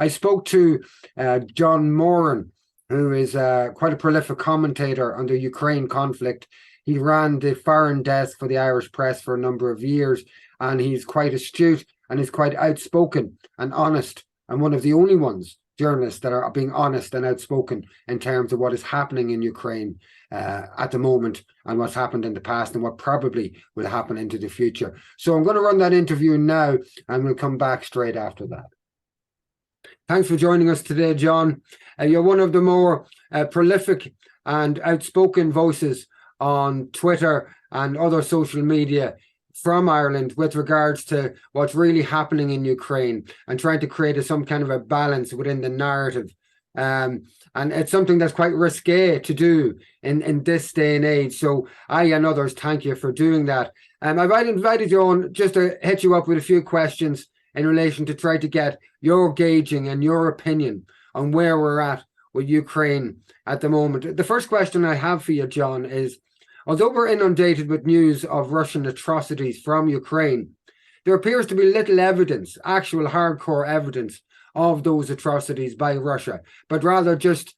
I spoke to John Moran, who is quite a prolific commentator on the Ukraine conflict. He ran the foreign desk for the Irish press for a number of years, and he's quite astute and he's quite outspoken and honest, and one of the only journalists that are being honest and outspoken in terms of what is happening in Ukraine at the moment and what's happened in the past and what probably will happen into the future. So I'm going to run that interview now and we'll come back straight after that. Thanks for joining us today, John. You're one of the more prolific and outspoken voices on Twitter and other social media from Ireland with regards to what's really happening in Ukraine and trying to create some kind of a balance within the narrative. And it's something that's quite risque to do in this day and age. So I and others thank you for doing that. I've invited you on just to hit you up with a few questions in relation to try to get your gauging and your opinion on where we're at with Ukraine at the moment. The first question I have for you, John, is although we're inundated with news of Russian atrocities from Ukraine, there appears to be little evidence, actual hardcore evidence of those atrocities by Russia, but rather just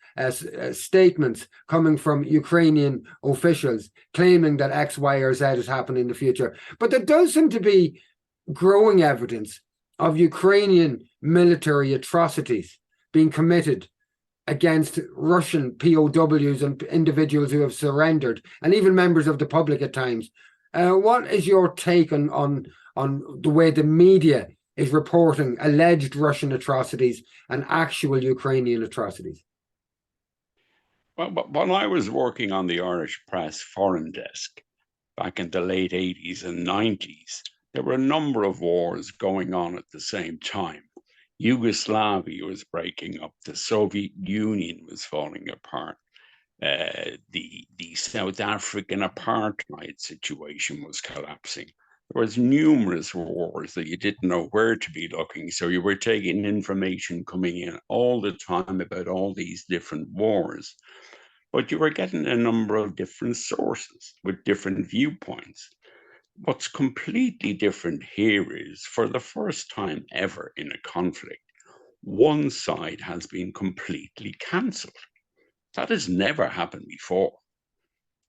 statements coming from Ukrainian officials claiming that X, Y, or Z has happened in the future. But there does seem to be growing evidence of Ukrainian military atrocities being committed against Russian POWs and individuals who have surrendered, and even members of the public at times. What is your take on the way the media is reporting alleged Russian atrocities and actual Ukrainian atrocities? Well, when I was working on the Irish press foreign desk back in the late 80s and 90s, there were a number of wars going on at the same time. Yugoslavia was breaking up. The Soviet Union was falling apart. The South African apartheid situation was collapsing. There was numerous wars that you didn't know where to be looking. So you were taking information coming in all the time about all these different wars. But you were getting a number of different sources with different viewpoints. What's completely different here is, for the first time ever in a conflict, one side has been completely cancelled. That has never happened before.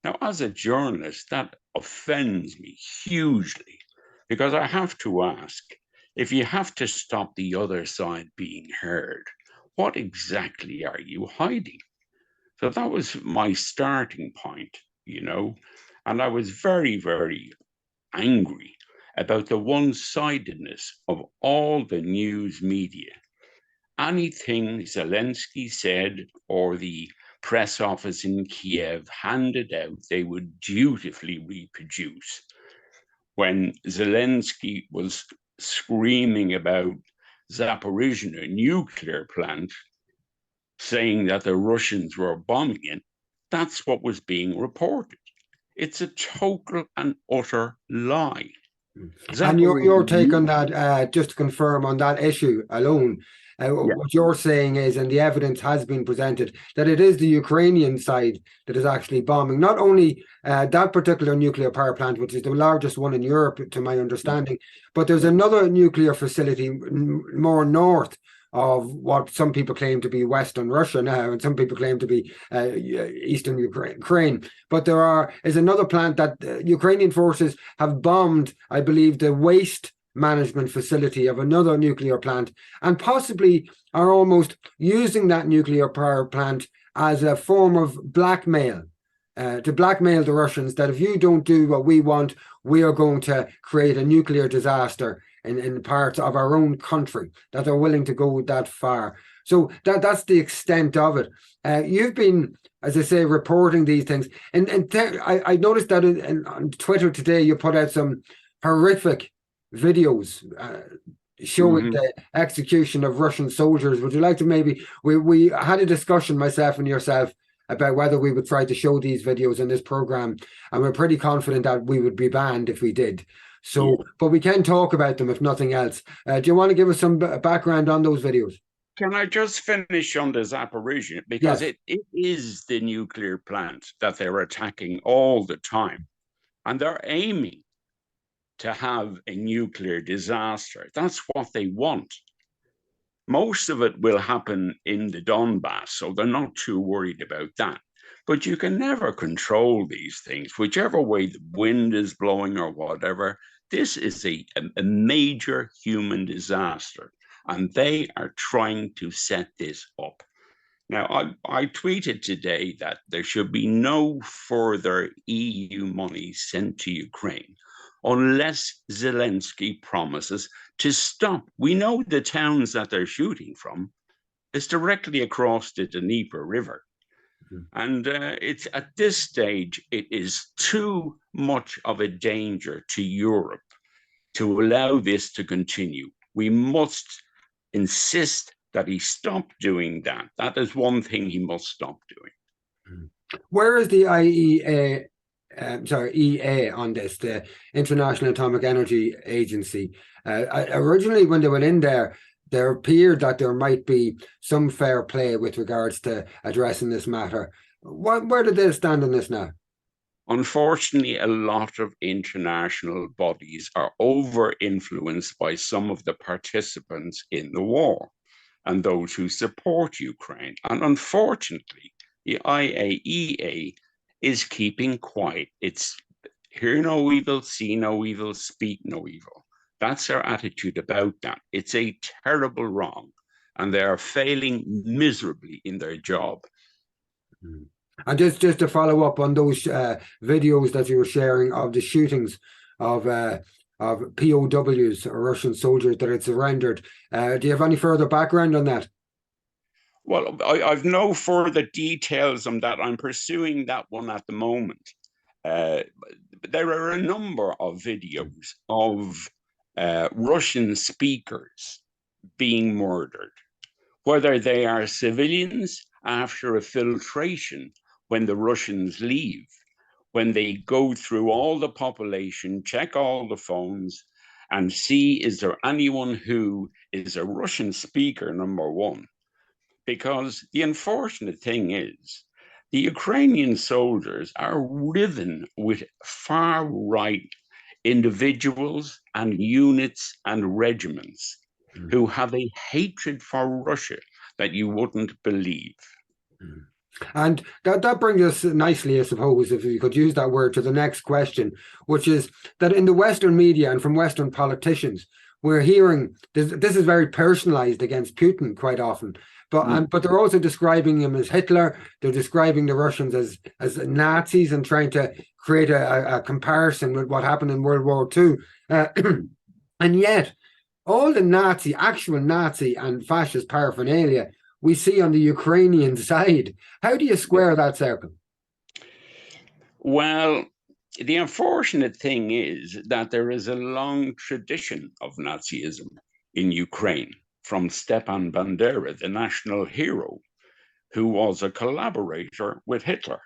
Now, as a journalist, that offends me hugely, because I have to ask, if you have to stop the other side being heard, what exactly are you hiding? So that was my starting point, and I was very, very angry about the one-sidedness of all the news media. Anything Zelensky said or the press office in Kiev handed out, they would dutifully reproduce. When Zelensky was screaming about Zaporizhzhia nuclear plant, saying that the Russians were bombing it, that's what was being reported. It's a total and utter lie. And your take on that, just to confirm on that issue alone, what you're saying is, and the evidence has been presented, that it is the Ukrainian side that is actually bombing not only that particular nuclear power plant, which is the largest one in Europe, to my understanding, but there's another nuclear facility more north of what some people claim to be Western Russia now, and some people claim to be Eastern Ukraine. But there is another plant that Ukrainian forces have bombed, I believe, the waste management facility of another nuclear plant, and possibly are almost using that nuclear power plant as a form of blackmail, to blackmail the Russians that if you don't do what we want, we are going to create a nuclear disaster in parts of our own country, that they're willing to go that far. So that's the extent of it. You've been, as I say, reporting these things. And I noticed that on Twitter today, you put out some horrific videos showing the execution of Russian soldiers. Would you like to maybe, we had a discussion, myself and yourself, about whether we would try to show these videos in this program, and we're pretty confident that we would be banned if we did. So, but we can talk about them if nothing else. Do you want to give us some background on those videos? Can I just finish on the Zaporizhzhia? Because it is the nuclear plant that they're attacking all the time. And they're aiming to have a nuclear disaster. That's what they want. Most of it will happen in the Donbass, so they're not too worried about that. But you can never control these things, whichever way the wind is blowing or whatever. This is a major human disaster, and they are trying to set this up. Now, I tweeted today that there should be no further EU money sent to Ukraine unless Zelensky promises to stop. We know the towns that they're shooting from is directly across the Dnieper River. And it's at this stage, it is too much of a danger to Europe to allow this to continue. We must insist that he stop doing that. That is one thing he must stop doing. Where is the EA on this, the International Atomic Energy Agency? Originally, when they went in there appeared that there might be some fair play with regards to addressing this matter. Where do they stand on this now? Unfortunately, a lot of international bodies are over-influenced by some of the participants in the war and those who support Ukraine. And unfortunately, the IAEA is keeping quiet. It's hear no evil, see no evil, speak no evil. That's their attitude about that. It's a terrible wrong, and they are failing miserably in their job. And just to follow up on those videos that you were sharing of the shootings of POWs or Russian soldiers that had surrendered, do you have any further background on that? Well, I've no further details on that. I'm pursuing that one at the moment. There are a number of videos of Russian speakers being murdered, whether they are civilians after a filtration when the Russians leave, when they go through all the population, check all the phones, and see is there anyone who is a Russian speaker, number one. Because the unfortunate thing is, the Ukrainian soldiers are riven with far-right individuals and units and regiments who have a hatred for Russia that you wouldn't believe. And that brings us nicely, I suppose, if you could use that word, to the next question, which is that in the Western media and from Western politicians, we're hearing this is very personalized against Putin quite often. But they're also describing him as Hitler. They're describing the Russians as Nazis and trying to create a comparison with what happened in World War II. And yet, all the actual Nazi and fascist paraphernalia we see on the Ukrainian side. How do you square that circle? Well, the unfortunate thing is that there is a long tradition of Nazism in Ukraine, from Stepan Bandera, the national hero, who was a collaborator with Hitler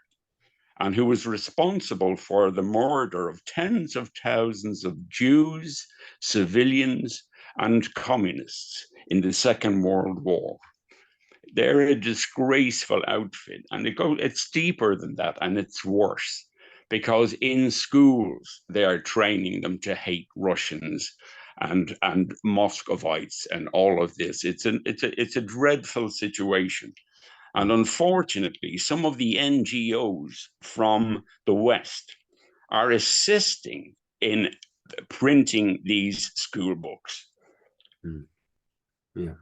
and who was responsible for the murder of tens of thousands of Jews, civilians, and communists in the Second World War. They're a disgraceful outfit, and it's deeper than that, and it's worse, because in schools they are training them to hate Russians and Muscovites and all of this. It's a dreadful situation. And unfortunately, some of the NGOs from the West are assisting in printing these school books. Yeah.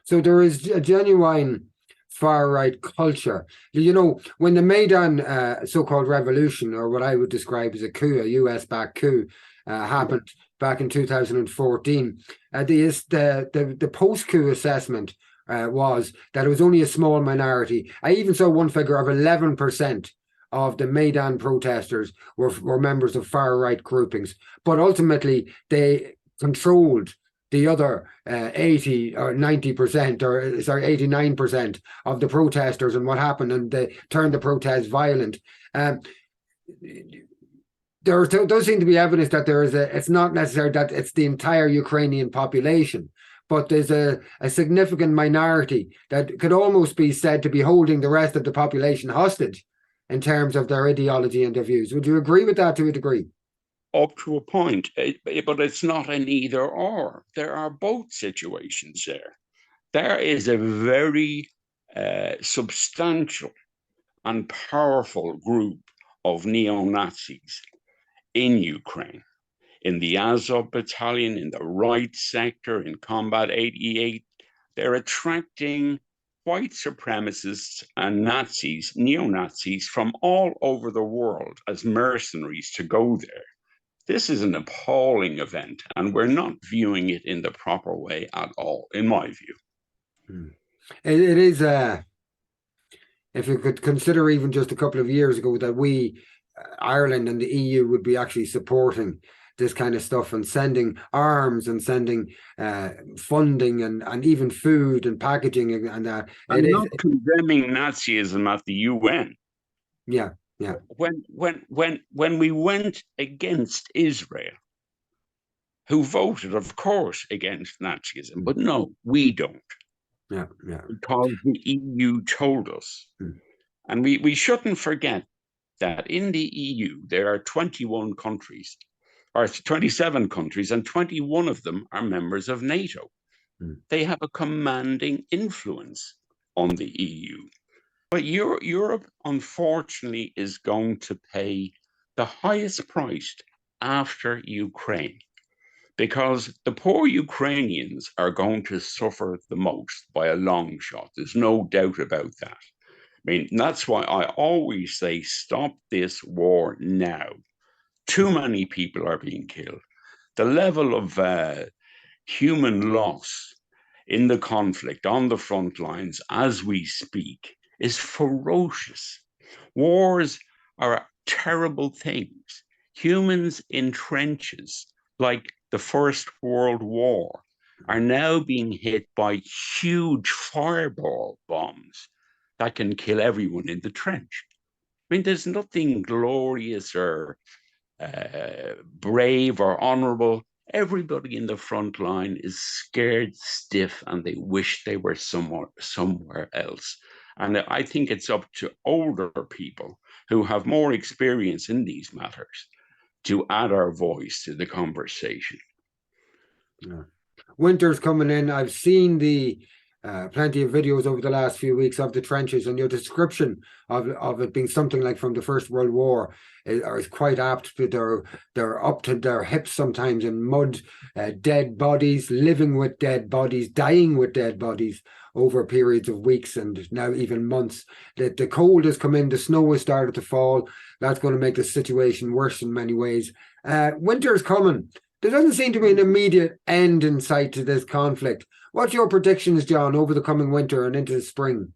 So there is a genuine far-right culture. You know, when the Maidan so-called revolution, or what I would describe as a coup, a US-backed coup, happened back in 2014, the post-coup assessment was that it was only a small minority. I even saw one figure of 11% of the Maidan protesters were members of far-right groupings. But ultimately, they controlled the other 80 or 90%, or sorry, 89% of the protesters, and what happened, and they turned the protests violent. There does seem to be evidence that it's not necessary that it's the entire Ukrainian population, but there's a significant minority that could almost be said to be holding the rest of the population hostage in terms of their ideology and their views. Would you agree with that to a degree? Up to a point, but it's not an either or. There are both situations there. There is a very substantial and powerful group of neo-Nazis in Ukraine, in the Azov battalion, in the right sector, in Combat 88. They're attracting white supremacists and Nazis, neo-Nazis from all over the world as mercenaries to go there. This is an appalling event, and we're not viewing it in the proper way at all, in my view. It is, if you could consider even just a couple of years ago that we, Ireland and the EU, would be actually supporting this kind of stuff and sending arms and sending funding and even food and packaging and that. I'm not condemning Nazism at the UN. Yeah, yeah. When we went against Israel, who voted, of course, against Nazism, but no, we don't. Yeah, yeah. Because the EU told us. And we shouldn't forget that in the EU, there are 21 countries, or 27 countries, and 21 of them are members of NATO. They have a commanding influence on the EU. But Europe, unfortunately, is going to pay the highest price after Ukraine, because the poor Ukrainians are going to suffer the most by a long shot. There's no doubt about that. I mean, that's why I always say, stop this war now. Too many people are being killed. The level of human loss in the conflict on the front lines as we speak is ferocious. Wars are terrible things. Humans in trenches, like the First World War, are now being hit by huge fireball bombs that can kill everyone in the trench. I mean, there's nothing glorious or brave or honorable. Everybody in the front line is scared stiff and they wish they were somewhere else. And I think it's up to older people who have more experience in these matters to add our voice to the conversation. Yeah. Winter's coming in. I've seen the plenty of videos over the last few weeks of the trenches, and your description of it being something like from the First World War is quite apt. They're up to their hips sometimes in mud, dead bodies, living with dead bodies, dying with dead bodies over periods of weeks and now even months. The cold has come in, the snow has started to fall. That's going to make the situation worse in many ways. Winter's coming. There doesn't seem to be an immediate end in sight to this conflict. What's your predictions, John, over the coming winter and into the spring?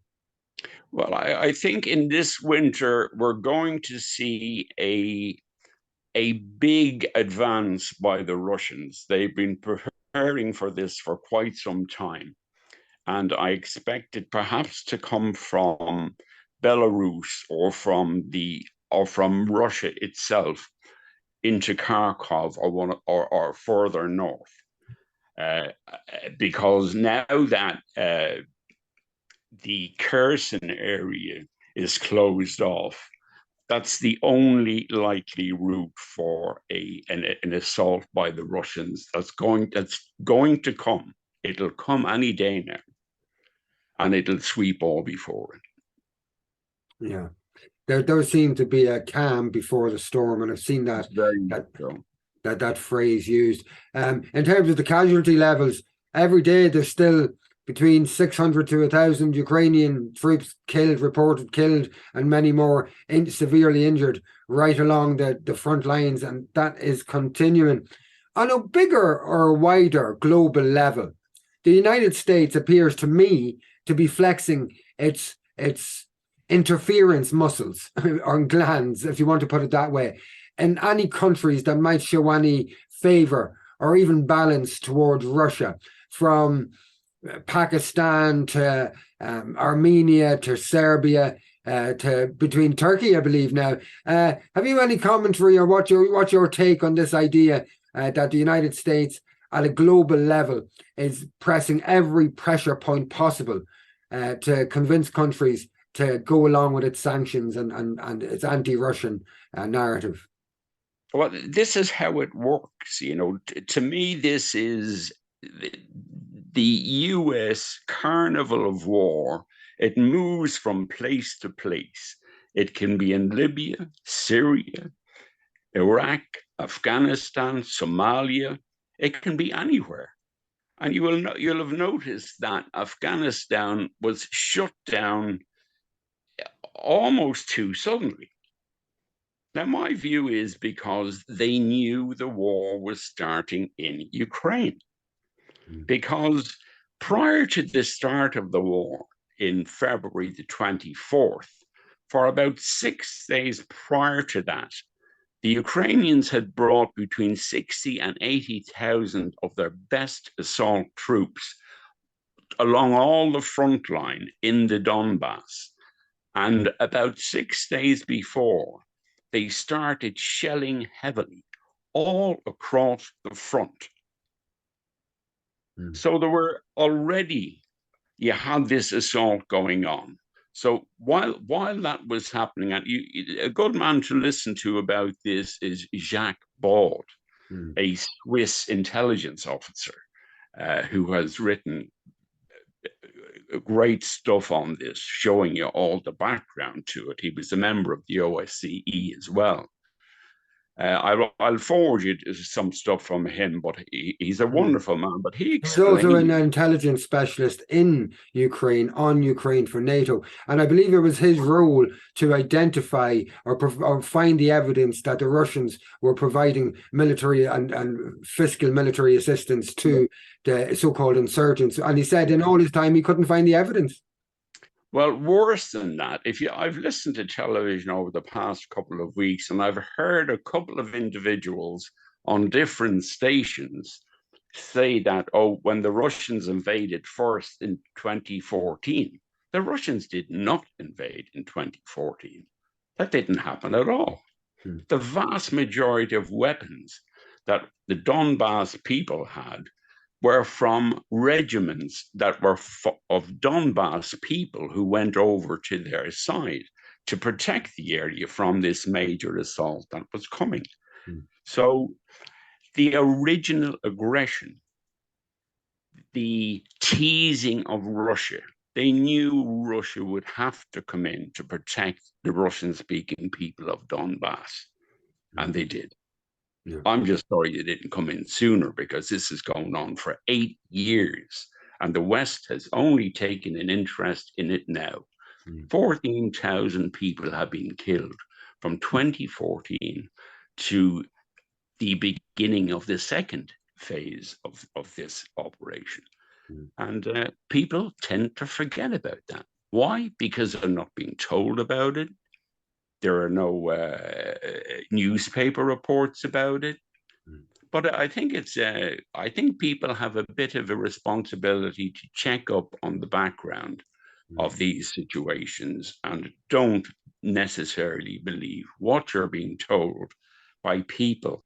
Well, I think in this winter, we're going to see a big advance by the Russians. They've been preparing for this for quite some time. And I expect it perhaps to come from Belarus or from Russia itself into Kharkov or further north, because now that the Kherson area is closed off, that's the only likely route for an assault by the Russians that's going to come. It'll come any day now, and it'll sweep all before it. Yeah. There does seem to be a calm before the storm, and I've seen that that phrase used. In terms of the casualty levels, every day there's still between 600 to 1,000 Ukrainian troops reported killed, and many more severely injured right along the front lines, and that is continuing. On a bigger or wider global level, the United States appears to me to be flexing its interference muscles or glands, if you want to put it that way, in any countries that might show any favor or even balance towards Russia, from Pakistan to Armenia to Serbia to between Turkey, I believe now. Have you any commentary or what's your take on this idea that the United States at a global level is pressing every pressure point possible to convince countries to go along with its sanctions and its anti-Russian narrative? Well, this is how it works. To me, this is the US carnival of war, it moves from place to place. It can be in Libya, Syria, Iraq, Afghanistan, Somalia. It can be anywhere. And you'll have noticed that Afghanistan was shut down almost too suddenly. Now, my view is because they knew the war was starting in Ukraine. Because prior to the start of the war in February the 24th, for about 6 days prior to that, the Ukrainians had brought between 60 and 80,000 of their best assault troops along all the front line in the Donbass. And about 6 days before, they started shelling heavily all across the front. So there were already, you had this assault going on. So while that was happening, and a good man to listen to about this is Jacques Baud, a Swiss intelligence officer who has written great stuff on this, showing you all the background to it. He was a member of the OSCE as well. I'll forward you some stuff from him, but he's a wonderful man. But he's also an intelligence specialist in Ukraine, on Ukraine for NATO. And I believe it was his role to identify or find the evidence that the Russians were providing military and fiscal military assistance to the so-called insurgents. And he said in all his time, he couldn't find the evidence. Well, worse than that, I've listened to television over the past couple of weeks, and I've heard a couple of individuals on different stations say that, when the Russians invaded first in 2014, the Russians did not invade in 2014. That didn't happen at all. The vast majority of weapons that the Donbass people had were from regiments that were of Donbass people who went over to their side to protect the area from this major assault that was coming. So the original aggression, the teasing of Russia, they knew Russia would have to come in to protect the Russian-speaking people of Donbass, and they did. Yeah. I'm just sorry it didn't come in sooner, because this has gone on for 8 years and the West has only taken an interest in it now. 14,000 people have been killed from 2014 to the beginning of the second phase of this operation. And people tend to forget about that. Why? Because they're not being told about it. There are no newspaper reports about it. But I think I think people have a bit of a responsibility to check up on the background of these situations and don't necessarily believe what you're being told by people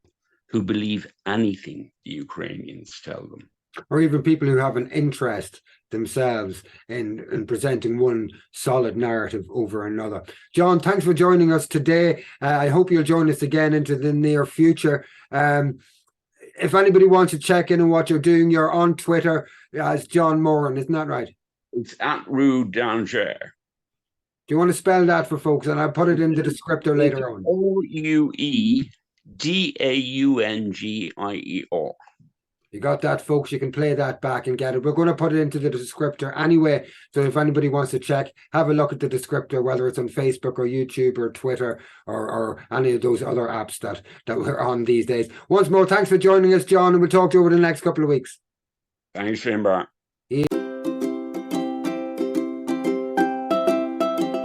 who believe anything the Ukrainians tell them. Or even people who have an interest themselves in presenting one solid narrative over another. John, thanks for joining us today. I hope you'll join us again into the near future. If anybody wants to check in on what you're doing, you're on Twitter as John Moran, isn't that right? It's at Rue Danger. Do you want to spell that for folks? And I'll put it in the descriptor later on. OUEDAUNGIER. You got that, folks? You can play that back and get it. We're going to put it into the descriptor anyway. So if anybody wants to check, have a look at the descriptor, whether it's on Facebook or YouTube or Twitter or any of those other apps that we're on these days. Once more, thanks for joining us, John, and we'll talk to you over the next couple of weeks. Thanks, Finbar.